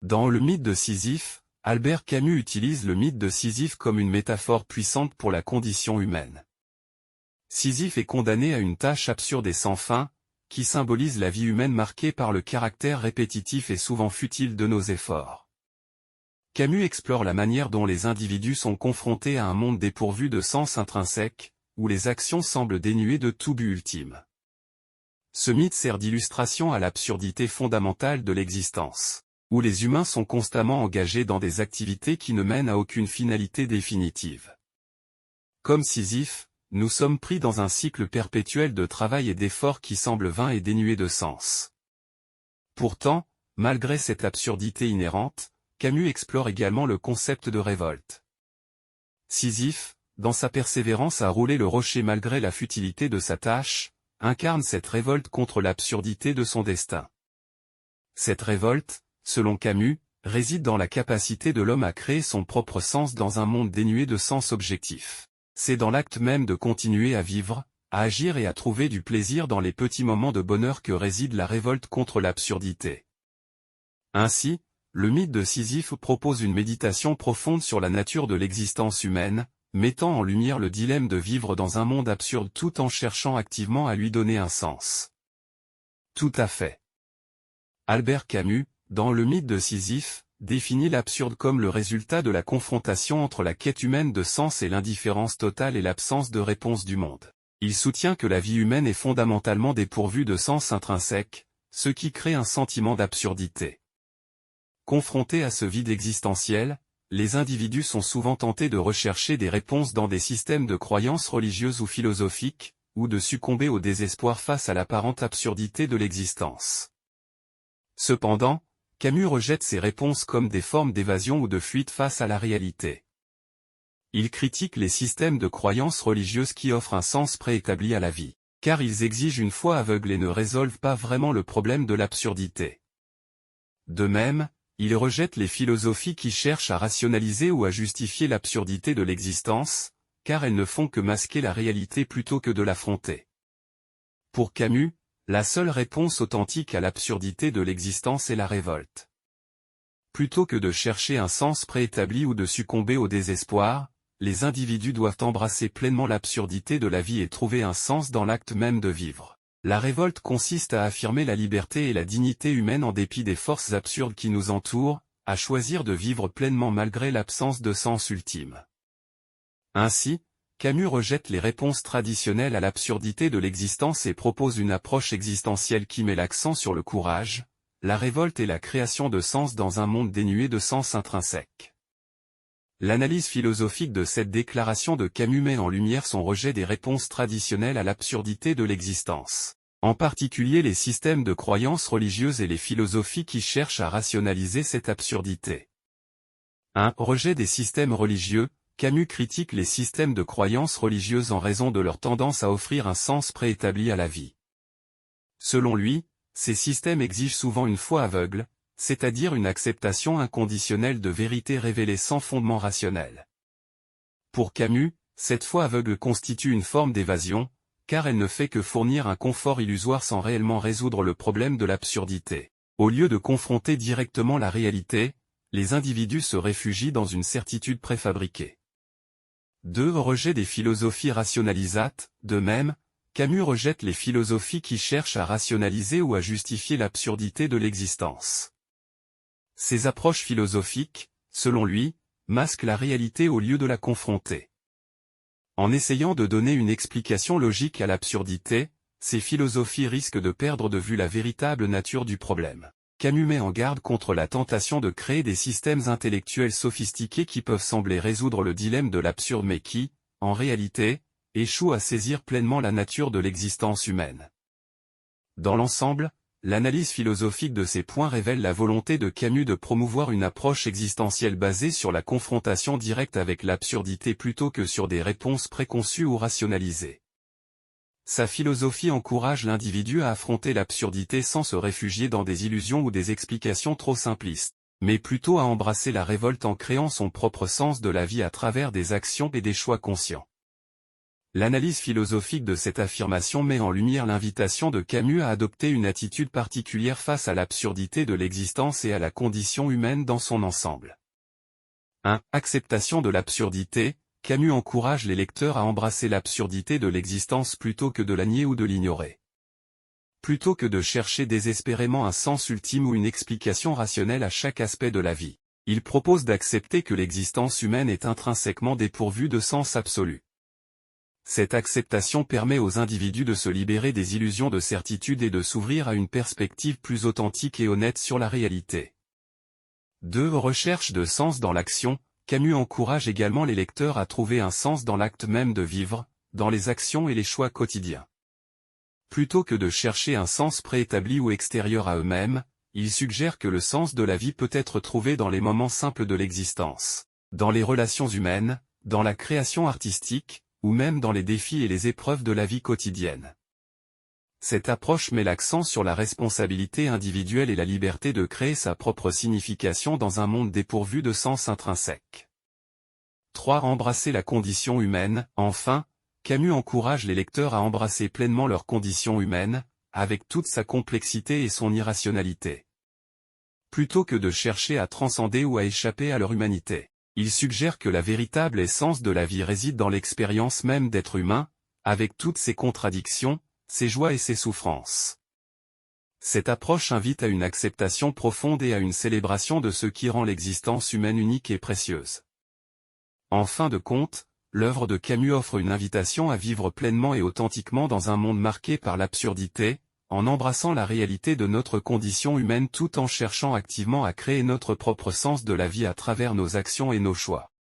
Dans le mythe de Sisyphe, Albert Camus utilise le mythe de Sisyphe comme une métaphore puissante pour la condition humaine. Sisyphe est condamné à une tâche absurde et sans fin, qui symbolise la vie humaine marquée par le caractère répétitif et souvent futile de nos efforts. Camus explore la manière dont les individus sont confrontés à un monde dépourvu de sens intrinsèque, où les actions semblent dénuées de tout but ultime. Ce mythe sert d'illustration à l'absurdité fondamentale de l'existence, où les humains sont constamment engagés dans des activités qui ne mènent à aucune finalité définitive. Comme Sisyphe, nous sommes pris dans un cycle perpétuel de travail et d'efforts qui semble vain et dénué de sens. Pourtant, malgré cette absurdité inhérente, Camus explore également le concept de révolte. Sisyphe, dans sa persévérance à rouler le rocher malgré la futilité de sa tâche, incarne cette révolte contre l'absurdité de son destin. Cette révolte, selon Camus, réside dans la capacité de l'homme à créer son propre sens dans un monde dénué de sens objectif. C'est dans l'acte même de continuer à vivre, à agir et à trouver du plaisir dans les petits moments de bonheur que réside la révolte contre l'absurdité. Ainsi, le mythe de Sisyphe propose une méditation profonde sur la nature de l'existence humaine, mettant en lumière le dilemme de vivre dans un monde absurde tout en cherchant activement à lui donner un sens. Tout à fait. Albert Camus, dans le mythe de Sisyphe, définit l'absurde comme le résultat de la confrontation entre la quête humaine de sens et l'indifférence totale et l'absence de réponse du monde. Il soutient que la vie humaine est fondamentalement dépourvue de sens intrinsèque, ce qui crée un sentiment d'absurdité. Confrontés à ce vide existentiel, les individus sont souvent tentés de rechercher des réponses dans des systèmes de croyances religieuses ou philosophiques, ou de succomber au désespoir face à l'apparente absurdité de l'existence. Cependant, Camus rejette ces réponses comme des formes d'évasion ou de fuite face à la réalité. Il critique les systèmes de croyances religieuses qui offrent un sens préétabli à la vie, car ils exigent une foi aveugle et ne résolvent pas vraiment le problème de l'absurdité. De même, il rejette les philosophies qui cherchent à rationaliser ou à justifier l'absurdité de l'existence, car elles ne font que masquer la réalité plutôt que de l'affronter. Pour Camus, la seule réponse authentique à l'absurdité de l'existence est la révolte. Plutôt que de chercher un sens préétabli ou de succomber au désespoir, les individus doivent embrasser pleinement l'absurdité de la vie et trouver un sens dans l'acte même de vivre. La révolte consiste à affirmer la liberté et la dignité humaine en dépit des forces absurdes qui nous entourent, à choisir de vivre pleinement malgré l'absence de sens ultime. Ainsi, Camus rejette les réponses traditionnelles à l'absurdité de l'existence et propose une approche existentielle qui met l'accent sur le courage, la révolte et la création de sens dans un monde dénué de sens intrinsèque. L'analyse philosophique de cette déclaration de Camus met en lumière son rejet des réponses traditionnelles à l'absurdité de l'existence, en particulier les systèmes de croyances religieuses et les philosophies qui cherchent à rationaliser cette absurdité. 1. Rejet des systèmes religieux. Camus critique les systèmes de croyances religieuses en raison de leur tendance à offrir un sens préétabli à la vie. Selon lui, ces systèmes exigent souvent une foi aveugle, c'est-à-dire une acceptation inconditionnelle de vérités révélées sans fondement rationnel. Pour Camus, cette foi aveugle constitue une forme d'évasion, car elle ne fait que fournir un confort illusoire sans réellement résoudre le problème de l'absurdité. Au lieu de confronter directement la réalité, les individus se réfugient dans une certitude préfabriquée. 2. Rejet des philosophies rationalisates. De même, Camus rejette les philosophies qui cherchent à rationaliser ou à justifier l'absurdité de l'existence. Ces approches philosophiques, selon lui, masquent la réalité au lieu de la confronter. En essayant de donner une explication logique à l'absurdité, ces philosophies risquent de perdre de vue la véritable nature du problème. Camus met en garde contre la tentation de créer des systèmes intellectuels sophistiqués qui peuvent sembler résoudre le dilemme de l'absurde mais qui, en réalité, échouent à saisir pleinement la nature de l'existence humaine. Dans l'ensemble, l'analyse philosophique de ces points révèle la volonté de Camus de promouvoir une approche existentielle basée sur la confrontation directe avec l'absurdité plutôt que sur des réponses préconçues ou rationalisées. Sa philosophie encourage l'individu à affronter l'absurdité sans se réfugier dans des illusions ou des explications trop simplistes, mais plutôt à embrasser la révolte en créant son propre sens de la vie à travers des actions et des choix conscients. L'analyse philosophique de cette affirmation met en lumière l'invitation de Camus à adopter une attitude particulière face à l'absurdité de l'existence et à la condition humaine dans son ensemble. 1. Acceptation de l'absurdité. Camus encourage les lecteurs à embrasser l'absurdité de l'existence plutôt que de la nier ou de l'ignorer. Plutôt que de chercher désespérément un sens ultime ou une explication rationnelle à chaque aspect de la vie, il propose d'accepter que l'existence humaine est intrinsèquement dépourvue de sens absolu. Cette acceptation permet aux individus de se libérer des illusions de certitude et de s'ouvrir à une perspective plus authentique et honnête sur la réalité. 2. Recherche de sens dans l'action. Camus encourage également les lecteurs à trouver un sens dans l'acte même de vivre, dans les actions et les choix quotidiens. Plutôt que de chercher un sens préétabli ou extérieur à eux-mêmes, il suggère que le sens de la vie peut être trouvé dans les moments simples de l'existence, dans les relations humaines, dans la création artistique, ou même dans les défis et les épreuves de la vie quotidienne. Cette approche met l'accent sur la responsabilité individuelle et la liberté de créer sa propre signification dans un monde dépourvu de sens intrinsèque. 3. Embrasser la condition humaine. Enfin, Camus encourage les lecteurs à embrasser pleinement leur condition humaine, avec toute sa complexité et son irrationalité. Plutôt que de chercher à transcender ou à échapper à leur humanité, il suggère que la véritable essence de la vie réside dans l'expérience même d'être humain, avec toutes ses contradictions, ses joies et ses souffrances. Cette approche invite à une acceptation profonde et à une célébration de ce qui rend l'existence humaine unique et précieuse. En fin de compte, l'œuvre de Camus offre une invitation à vivre pleinement et authentiquement dans un monde marqué par l'absurdité, en embrassant la réalité de notre condition humaine tout en cherchant activement à créer notre propre sens de la vie à travers nos actions et nos choix.